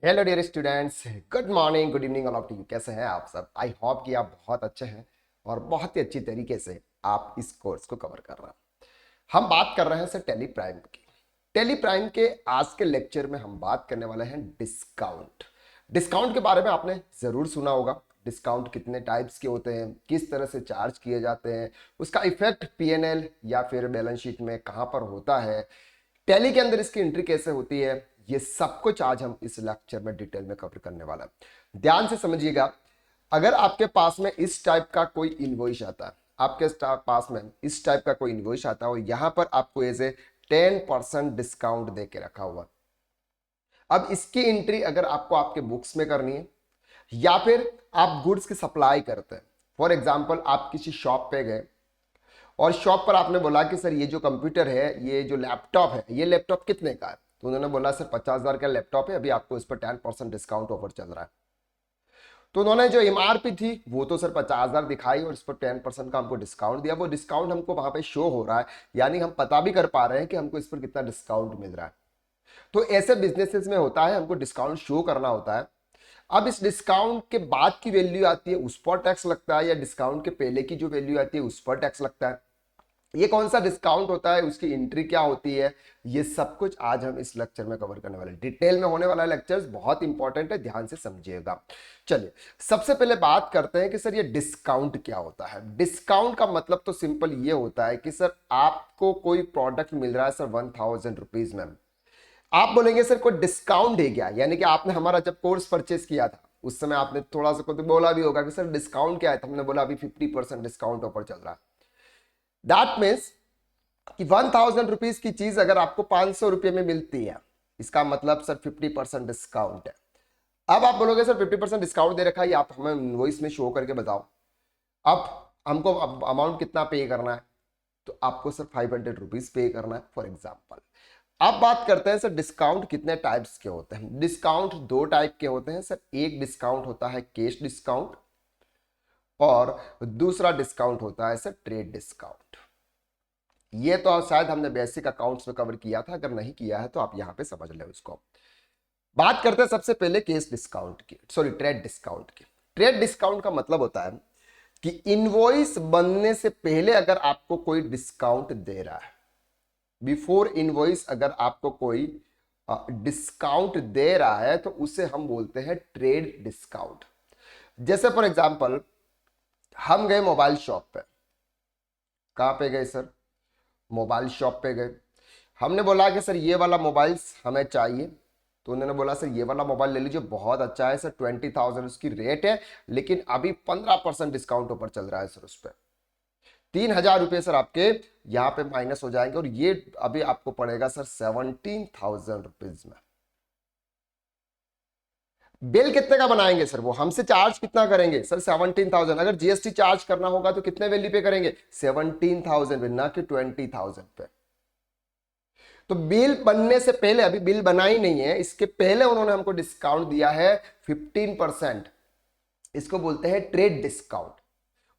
Hello dear students, good morning, good evening all of you. कैसे हैं आप सब? आई होप कि आप बहुत अच्छे हैं और बहुत ही अच्छी तरीके से आप इस कोर्स को कवर कर रहे हैं। हम बात कर रहे हैं सर टेली प्राइम की। टेली प्राइम के आज के लेक्चर में हम बात करने वाले हैं डिस्काउंट। डिस्काउंट के बारे में आपने जरूर सुना होगा। डिस्काउंट कितने टाइप्स के होते हैं, किस तरह से चार्ज किए जाते हैं, उसका इफेक्ट पीएनएल या फिर बैलेंस शीट में कहां पर होता है, टैली के अंदर इसकी एंट्री कैसे होती है, ये सब कुछ आज हम इस लेक्चर में डिटेल में कवर करने वाला है। ध्यान से समझिएगा। अगर आपके पास में इस टाइप का कोई इनवॉइस आता है, आपके पास में इस टाइप का कोई इनवॉइस आता है और यहां पर आपको एज ए 10% डिस्काउंट दे के रखा हुआ। अब इसकी एंट्री अगर आपको आपके बुक्स में करनी है या फिर आप गुड्स की सप्लाई करते हैं, फॉर एग्जाम्पल आप किसी शॉप पे गए और शॉप पर आपने बोला कि सर ये जो कंप्यूटर है, ये जो लैपटॉप है, ये लैपटॉप कितने का है? तो उन्होंने बोला सर 50,000 का लैपटॉप है, अभी आपको इस पर 10% डिस्काउंट ऑफर चल रहा है। तो उन्होंने जो एमआरपी थी वो तो सर 50,000 दिखाई और इस पर 10% का हमको डिस्काउंट दिया। वो डिस्काउंट हमको वहां पे शो हो रहा है, यानी हम पता भी कर पा रहे हैं कि हमको इस पर कितना डिस्काउंट मिल रहा है। तो ऐसे बिजनेसेस में होता है, हमको डिस्काउंट शो करना होता है। अब इस डिस्काउंट के बाद की वैल्यू आती है, उस पर टैक्स लगता है, या डिस्काउंट के पहले की जो वैल्यू आती है उस पर टैक्स लगता है। ये कौन सा डिस्काउंट होता है, उसकी एंट्री क्या होती है, ये सब कुछ आज हम इस लेक्चर में कवर करने वाले हैं। डिटेल में होने वाला लेक्चर बहुत इंपॉर्टेंट है, ध्यान से समझिएगा। चलिए सबसे पहले बात करते हैं कि सर ये डिस्काउंट क्या होता है। डिस्काउंट का मतलब तो सिंपल ये होता है कि सर आपको कोई प्रोडक्ट मिल रहा है सर 1000 रुपीज में। आप बोलेंगे सर कोई डिस्काउंट है क्या, यानी कि आपने हमारा जब कोर्स परचेज किया था उस समय आपने थोड़ा सा कुछ बोला भी होगा कि सर डिस्काउंट क्या है, तो हमने बोला अभी 50% डिस्काउंट ऑफर चल रहा है। दैट मीन्स कि 1000 रुपीज की चीज अगर आपको 500 रुपए में मिलती है, इसका मतलब सर 50% डिस्काउंट है। अब आप बोलोगे सर 50% डिस्काउंट दे रखा है, आप हमें इनवॉइस में शो करके बताओ। अब हमको अमाउंट कितना पे करना है, तो आपको सर 500 रुपीज पे करना है फॉर एग्जाम्पल। अब बात करते हैं सर डिस्काउंट कितने टाइप्स के होते हैं। डिस्काउंट दो टाइप के होते हैं सर। एक डिस्काउंट होता है कैश डिस्काउंट और दूसरा डिस्काउंट होता है सर ट्रेड डिस्काउंट। ये तो शायद हमने बेसिक अकाउंट्स में कवर किया था, अगर नहीं किया है तो आप यहां पे समझ ले उसको। बात करते हैं सबसे पहले केस डिस्काउंट की, सॉरी ट्रेड डिस्काउंट की। ट्रेड डिस्काउंट का मतलब होता है कि इनवॉइस बनने से पहले अगर आपको कोई डिस्काउंट दे रहा है, बिफोर इनवॉइस अगर आपको कोई डिस्काउंट दे रहा है, तो उसे हम बोलते हैं ट्रेड डिस्काउंट। जैसे फॉर एग्जांपल हम गए मोबाइल शॉप पे। कहां पे गए सर? मोबाइल शॉप पे गए। हमने बोला कि सर ये वाला मोबाइल हमें चाहिए। तो उन्होंने बोला सर ये वाला मोबाइल ले लीजिए, बहुत अच्छा है सर, 20,000 उसकी रेट है, लेकिन अभी 15% डिस्काउंट ऊपर चल रहा है सर। उस पर 3,000 रुपये सर आपके यहाँ पे माइनस हो जाएंगे और ये अभी आपको पड़ेगा सर 17,000 रुपीज में। बिल कितने का बनाएंगे सर? वो हमसे चार्ज कितना करेंगे सर? 17,000। अगर जीएसटी चार्ज करना होगा तो कितने वैल्यू पे करेंगे? 17,000 पे, ना कि 20,000 पे। तो बिल बनने से पहले, अभी बिल बना ही नहीं है, इसके पहले उन्होंने हमको डिस्काउंट दिया है 15%। इसको बोलते हैं ट्रेड डिस्काउंट।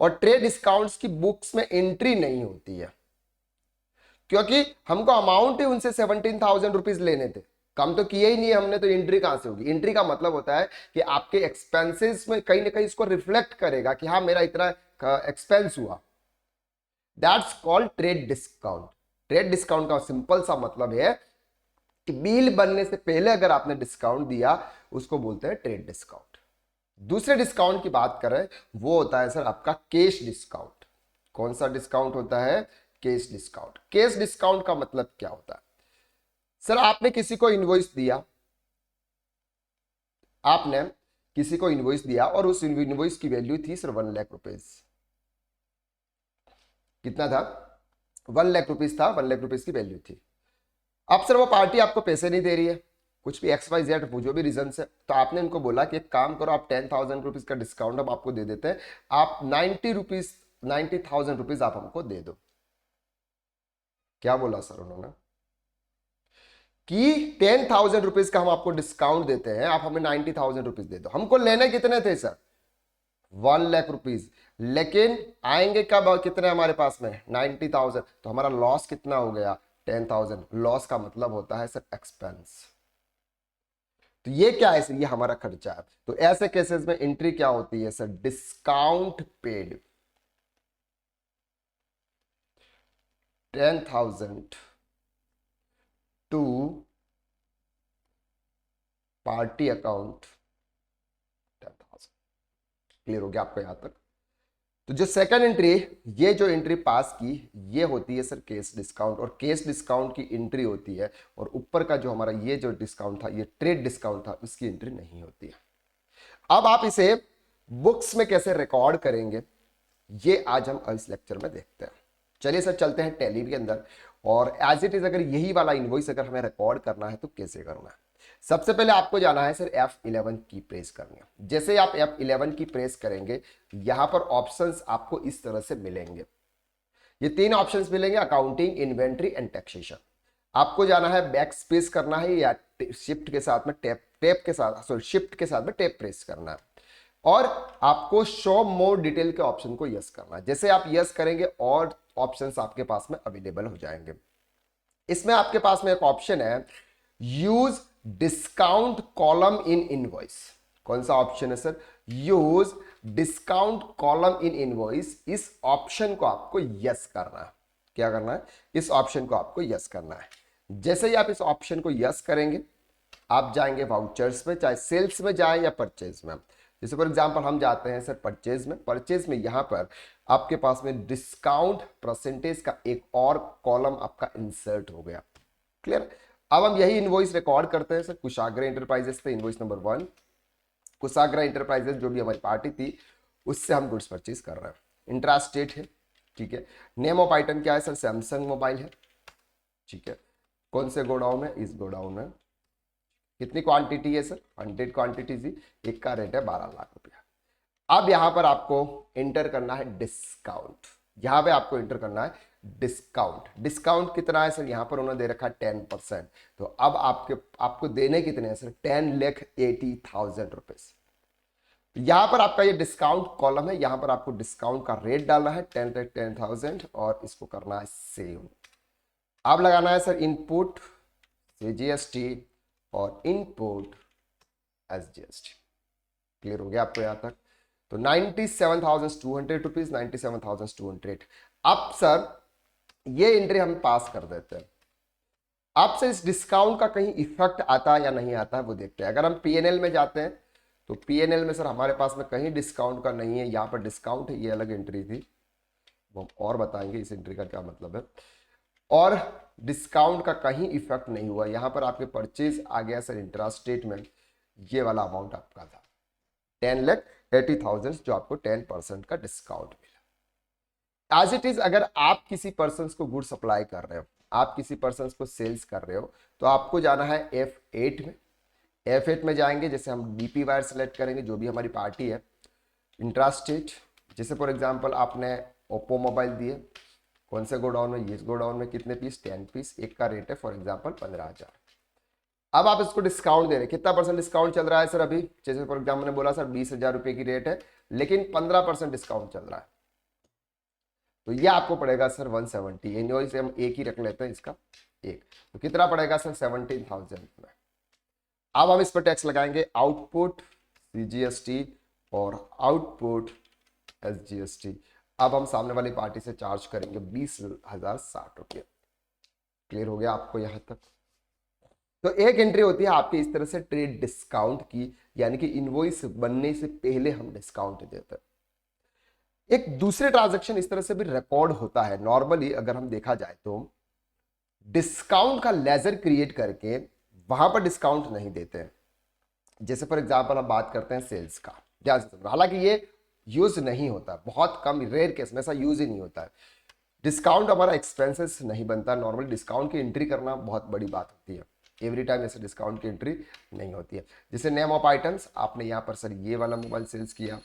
और ट्रेड डिस्काउंट्स की बुक्स में एंट्री नहीं होती है, क्योंकि हमको अमाउंट ही उनसे 17,000 रुपीज लेने थे, कम तो किए ही नहीं है हमने, तो एंट्री कहां से होगी? एंट्री का मतलब होता है कि आपके एक्सपेंसेस में कहीं ना कहीं इसको रिफ्लेक्ट करेगा कि हाँ मेरा इतना एक्सपेंस हुआ। That's called trade discount. Trade discount का सिंपल सा मतलब है कि बिल बनने से पहले अगर आपने डिस्काउंट दिया, उसको बोलते हैं ट्रेड डिस्काउंट। दूसरे डिस्काउंट की बात करें, वो होता है सर आपका कैश डिस्काउंट। कौन सा डिस्काउंट होता है? Cash discount. कैश डिस्काउंट का मतलब क्या होता है? सर आपने किसी को इनवॉइस दिया, आपने किसी को इनवॉइस दिया और उस इनवॉइस की वैल्यू थी सर 1,00,000 रुपीज। कितना था? 1,00,000 रुपीज था, 1,00,000 रुपीज की वैल्यू थी। अब सर वो पार्टी आपको पैसे नहीं दे रही है, कुछ भी XYZ जो भी रीजन से, तो आपने इनको बोला कि एक काम करो, आप 10,000 रुपीज का डिस्काउंट हम आपको दे देते हैं, आप 90,000 रुपीज आप हमको दे दो। क्या बोला सर उन्होंने? कि 10,000 रुपीज का हम आपको डिस्काउंट देते हैं, आप हमें 90,000 रुपीज दे दो। हमको लेने कितने थे सर? 1,00,000 रुपीज। लेकिन आएंगे कब? कितने हमारे पास में? 90,000। तो हमारा लॉस कितना हो गया? 10,000। लॉस का मतलब होता है सर एक्सपेंस। तो ये क्या है सर, ये हमारा खर्चा है। तो ऐसे केसेस में एंट्री क्या होती है sir, discount paid 10,000 to party account 10,000। Clear हो गया आपको यहां तक। तो जो सेकंड एंट्री, ये जो एंट्री पास की, ये होती है सर केस डिस्काउंट, और केस डिस्काउंट की एंट्री होती है, और ऊपर का जो हमारा ये जो डिस्काउंट था, ये ट्रेड डिस्काउंट था, इसकी एंट्री नहीं होती है। अब आप इसे बुक्स में कैसे रिकॉर्ड करेंगे, ये आज हम इस लेक्चर में देखते हैं। चलिए सर चलते हैं टैली के अंदर, और एज इट इज अगर यही वाला इनवॉइस अगर हमें रिकॉर्ड करना है तो कैसे करना है। सबसे पहले आपको जाना है सर F11 की प्रेस करनी है। जैसे आप F11 की प्रेस करेंगे, यहां पर ऑप्शंस आपको इस तरह से मिलेंगे। ये तीन ऑप्शंस मिलेंगे, अकाउंटिंग, इन्वेंट्री एंड टैक्सेशन। आपको जाना है बैक स्पेस करना है, या शिफ्ट के साथ में टैप के साथ, सॉरी शिफ्ट के साथ में टैप प्रेस करना है, और आपको शो मोर डिटेल के ऑप्शन को यस करना है। जैसे आप यस करेंगे और ऑप्शंस आपके पास में अवेलेबल हो जाएंगे। इसमें आपके पास में एक ऑप्शन है, use discount column in invoice. कौन सा ऑप्शन है sir, use discount column in invoice. इस ऑप्शन को आपको यस करना है। क्या करना है, इस ऑप्शन को आपको यस करना है। जैसे ही आप इस ऑप्शन को यस करेंगे, आप जाएंगे वाउचर्स में, चाहे सेल्स में जाए या परचेज में। जैसे फॉर एग्जांपल हम जाते हैं सर परचेज में। परचेज में यहां पर आपके पास में डिस्काउंट परसेंटेज का एक और कॉलम आपका इंसर्ट हो गया। क्लियर। अब हम यही इनवॉइस रिकॉर्ड करते हैं सर कुशाग्र एंटरप्राइजेस पे, इनवॉइस नंबर 1। कुशाग्र एंटरप्राइजेस जो भी हमारी पार्टी थी, उससे हम गुड्स परचेज कर रहे हैं। इंट्रास्टेट है, ठीक है। नेम ऑफ आइटम क्या है सर, सैमसंग मोबाइल है, ठीक है। कौन से गोडाउन है, इस गोडाउन में। कितनी क्वांटिटी है सर, 100 क्वांटिटी थी, एक का रेट है 12 लाख रुपया। अब यहां पर आपको एंटर करना है डिस्काउंट। यहां पे आपको एंटर करना है डिस्काउंट। डिस्काउंट कितना है सर, यहां पर उन्होंने दे रखा है 10%। तो अब आपको देने कितने हैं सर, 10,80,000 रुपीज। यहां पर आपका ये डिस्काउंट कॉलम है, यहां पर आपको डिस्काउंट का रेट डालना है 10,10,000, और इसको करना है सेव। अब लगाना है सर इनपुट CGST और इनपुट SGST। क्लियर हो गया आपको यहां तक। तो 97,200 रुपीज, 97,200। अब सर ये एंट्री हम पास कर देते हैं। अब से इस डिस्काउंट का कहीं इफेक्ट आता है या नहीं आता है वो देखते हैं। अगर हम पीएनएल में जाते हैं, तो पीएनएल में सर हमारे पास में कहीं डिस्काउंट का नहीं है। यहाँ पर डिस्काउंट है, ये अलग एंट्री थी, वो हम और बताएंगे इस एंट्री का क्या मतलब है। और डिस्काउंट का कहीं इफेक्ट नहीं हुआ। यहाँ पर आपके परचेज आ गया सर इंट्रास्टेट में, ये वाला अमाउंट आपका था 10,80,000, जो आपको 10% का डिस्काउंट मिला। एज इट इज, अगर आप किसी पर्सन को गुड सप्लाई कर रहे हो, आप किसी पर्सन को सेल्स कर रहे हो, तो आपको जाना है F8 में। F8 में जाएंगे, जैसे हम डीपी वायर सेलेक्ट करेंगे, जो भी हमारी पार्टी है, इंट्रास्टेट। जैसे फॉर एग्जांपल आपने ओप्पो मोबाइल दिए, कौन से गोडाउन में, ये गोडाउन में, कितने पीस, 10 पीस, एक का रेट है फॉर एग्जांपल 15,000। अब आप इसको डिस्काउंट दे रहे हैं, कितना परसेंट डिस्काउंट चल रहा है सर अभी। जैसे फॉर एग्जाम्पल मैंने बोला सर 20,000 रुपए की रेट है, लेकिन 15% डिस्काउंट चल रहा है, तो ये आपको पड़ेगा सर 170। इनवॉइस से हम एक ही रख लेते हैं, इसका एक, तो कितना पड़ेगा सर 17,000 में। अब हम इस पर टैक्स लगाएंगे, आउटपुट CGST और आउटपुट SGST। अब हम सामने वाली पार्टी से चार्ज करेंगे 20,060 रुपये। क्लियर हो गया आपको यहां तक। तो एक एंट्री होती है आपकी इस तरह से ट्रेड डिस्काउंट की, यानी कि इनवॉइस बनने से पहले हम डिस्काउंट देते हैं। एक दूसरे ट्रांजैक्शन इस तरह से भी रिकॉर्ड होता है। नॉर्मली अगर हम देखा जाए तो डिस्काउंट का लेजर क्रिएट करके वहां पर डिस्काउंट नहीं देते हैं। जैसे फॉर एग्जांपल हम बात करते हैं सेल्स का, हालांकि ये यूज नहीं होता, बहुत कम, रेयर केस में ऐसा यूज ही नहीं होता है। डिस्काउंट हमारा एक्सपेंसेस नहीं बनता। नॉर्मल डिस्काउंट की एंट्री करना बहुत बड़ी बात होती है, एवरी टाइम ऐसे डिस्काउंट की एंट्री नहीं होती है। जैसे नेम ऑफ आइटम्स, आपने यहाँ पर सर ये वाला मोबाइल सेल्स किया,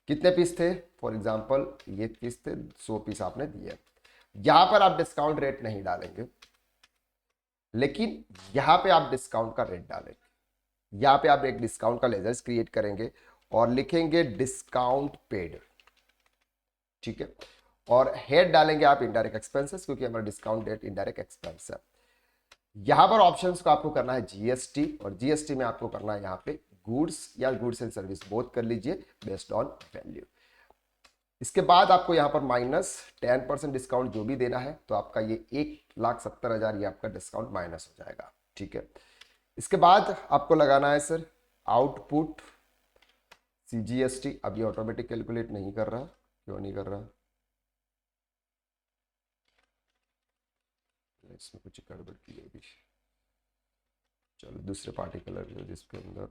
कितने पीस थे, फॉर एग्जांपल ये पीस थे, 100 पीस आपने दिए। यहां पर आप डिस्काउंट रेट नहीं डालेंगे, लेकिन यहां पे आप डिस्काउंट का रेट डालेंगे। यहां पे आप एक डिस्काउंट का लेजर्स क्रिएट करेंगे और लिखेंगे डिस्काउंट पेड, ठीक है। और हेड डालेंगे आप इनडायरेक्ट एक्सपेंसेस, क्योंकि हमारा डिस्काउंट रेट इनडायरेक्ट एक्सपेंस है। यहां पर ऑप्शंस को आपको करना है जीएसटी, और जीएसटी में आपको करना है यहाँ पे गुड्स या गुड्स एंड सर्विस, बोथ कर लीजिए बेस्ड ऑन वैल्यू। इसके बाद आपको यहाँ पर -10% डिस्काउंट जो भी देना है, तो आपका ये 1,70,000 ये आपका डिस्काउंट माइनस हो जाएगा, ठीक है। इसके बाद आपको लगाना है सर आउटपुट सीजीएसटी। अब ये ऑटोमेटिक कैलकुलेट नहीं कर रहा, क्यों नहीं कर रहा, इसमें कुछ गड़बड़ की है भी। चलो दूसरे पार्टिकुलर जिसके अंदर,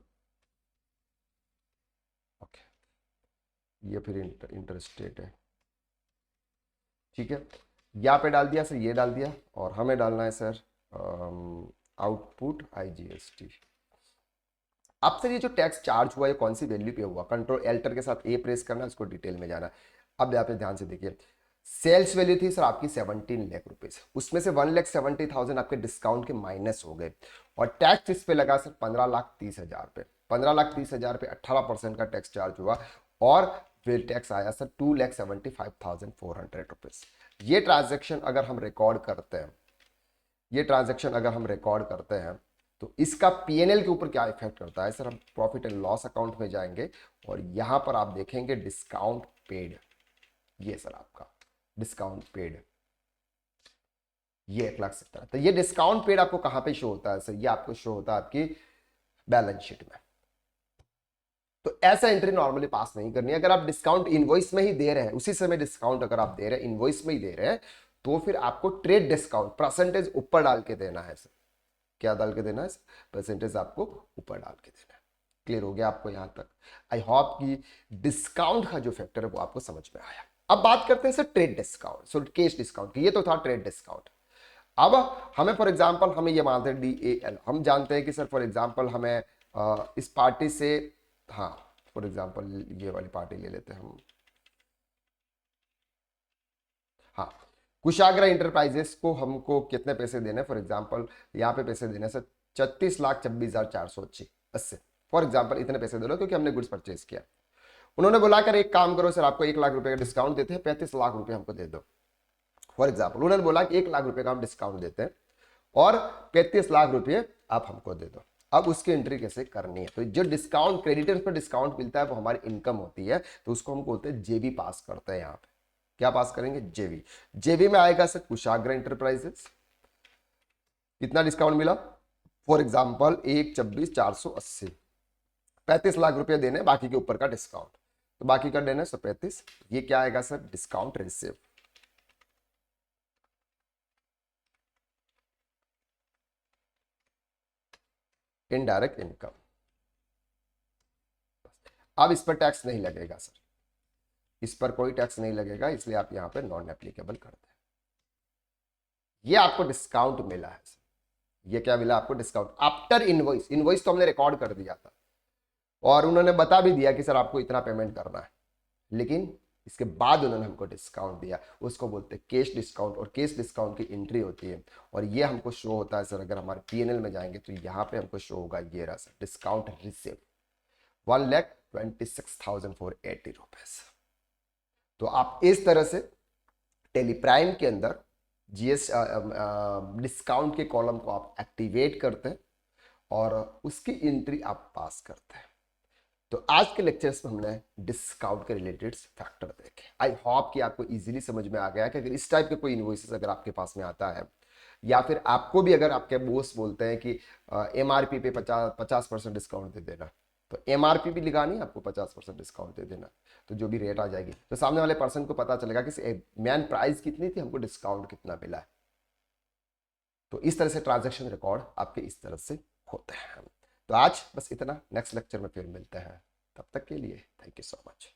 ओके, ये फिर इंटरस्टेट है, ठीक है। यहाँ पे डाल दिया सर, ये डाल दिया, और हमें डालना है सर आउटपुट आईजीएसटी। अब सर ये जो टैक्स चार्ज हुआ है कौन सी वैल्यू पे हुआ, कंट्रोल एल्टर के साथ ए प्रेस करना, इसको डिटेल में जाना। अब यहाँ पे ध्यान से देखिए, सेल्स वैल्यू थी सर आपकी 17 लाख रुपीज, उसमें से 1,70,000 आपके डिस्काउंट के माइनस हो गए, और टैक्स इस पे लगा सर 15,30,000 पे। 15,30,000 पे 18% का टैक्स चार्ज हुआ, और फिर टैक्स आया सर 2,75,400 रुपीज। ये ट्रांजेक्शन अगर हम रिकॉर्ड करते हैं, ये ट्रांजेक्शन अगर हम रिकॉर्ड करते हैं, तो इसका पीएनएल के ऊपर क्या इफेक्ट करता है सर, हम प्रॉफिट एंड लॉस अकाउंट में जाएंगे, और यहां पर आप देखेंगे डिस्काउंट पेड, ये सर आपका डिस्काउंट पेड, ये 1,70,000। तो ये डिस्काउंट पेड आपको कहां पे शो होता है सर, ये आपको शो होता है आपकी बैलेंस शीट में। तो ऐसा एंट्री नॉर्मली पास नहीं करनी है। अगर आप डिस्काउंट इनवॉइस में ही दे रहे हैं, उसी समय डिस्काउंट अगर आप दे रहे हैं, इनवॉइस में ही दे रहे हैं, तो फिर आपको ट्रेड डिस्काउंट परसेंटेज ऊपर डाल के देना है सर। क्या डाल के देना है, परसेंटेज आपको ऊपर डाल के देना है। क्लियर हो गया आपको यहां तक? आई होप कि डिस्काउंट का जो फैक्टर है वो आपको समझ में आया। अब बात करते हैं sir trade discount, so cash discount की। ये तो था ट्रेड डिस्काउंट। अब हमें फॉर एग्जांपल हमें ये मानते हैं DAL, हम जानते हैं कि सर फॉर एग्जांपल हमें इस पार्टी से, हाँ फॉर एग्जांपल ये वाली पार्टी ले लेते हैं हम, हाँ कुशाग्रा इंटरप्राइजेस को हमको कितने पैसे देने, फॉर एग्जांपल यहाँ पे पैसे देने सर 36,26,480 फॉर एग्जांपल, इतने पैसे दे लो क्योंकि हमने गुड्स परचेज किया। उन्होंने बोला कर एक काम करो सर, आपको 1,00,000 रुपए का डिस्काउंट देते हैं, 35 लाख रुपए हमको दे दो। फॉर एग्जाम्पल उन्होंने बोला कि 1,00,000 रुपए का हम डिस्काउंट देते हैं और 35 लाख रुपए आप हमको दे दो। अब उसकी एंट्री कैसे करनी है, तो जो डिस्काउंट क्रेडिटर्स पर डिस्काउंट मिलता है वो हमारी इनकम होती है, तो उसको हम बोलते हैं जेबी पास करते हैं। यहाँ पे क्या पास करेंगे, जेबी। जेबी में आएगा सर कुशाग्रा इंटरप्राइजेस, कितना डिस्काउंट मिला, फॉर एग्जाम्पल 1,24,480, 35 लाख रुपए देने, बाकी के ऊपर का डिस्काउंट, तो बाकी का देना सर 35, ये क्या आएगा sir discount receive. Indirect income. अब इस पर टैक्स नहीं लगेगा सर, इस पर कोई टैक्स नहीं लगेगा, इसलिए आप यहां पे नॉन एप्लीकेबल करते हैं। ये आपको डिस्काउंट मिला है सर, ये क्या मिला आपको डिस्काउंट आफ्टर इनवॉइस। इनवॉइस तो हमने रिकॉर्ड कर दिया था और उन्होंने बता भी दिया कि सर आपको इतना पेमेंट करना है, लेकिन इसके बाद उन्होंने हमको डिस्काउंट दिया, उसको बोलते हैं कैश डिस्काउंट, और कैश डिस्काउंट की एंट्री होती है और ये हमको शो होता है सर। अगर हमारे पीएनएल में जाएंगे तो यहाँ पे हमको शो होगा, ये रहा सर डिस्काउंट रिसीव 1,26,480 रुपीज। तो आप इस तरह से टेलीप्राइम के अंदर जीएस डिस्काउंट के कॉलम को आप एक्टिवेट करते हैं और उसकी एंट्री आप पास करते हैं। तो आज के लेक्चर्स में हमने डिस्काउंट के रिलेटेड फैक्टर देखे। आई होप कि आपको इजीली समझ में आ गया कि अगर इस टाइप के कोई इनवॉइसेस अगर आपके पास में आता है, या फिर आपको भी अगर आपके बॉस बोलते हैं कि MRP पे 50% डिस्काउंट दे देना, तो MRP भी लगानी है आपको, 50% डिस्काउंट दे देना, तो जो भी रेट आ जाएगी तो सामने वाले पर्सन को पता चलेगा कि मेन प्राइस कितनी थी, हमको डिस्काउंट कितना मिला है। तो इस तरह से ट्रांजेक्शन रिकॉर्ड आपके इस तरह से होते हैं। तो आज बस इतना, नेक्स्ट लेक्चर में फिर मिलते हैं, तब तक के लिए थैंक यू सो मच।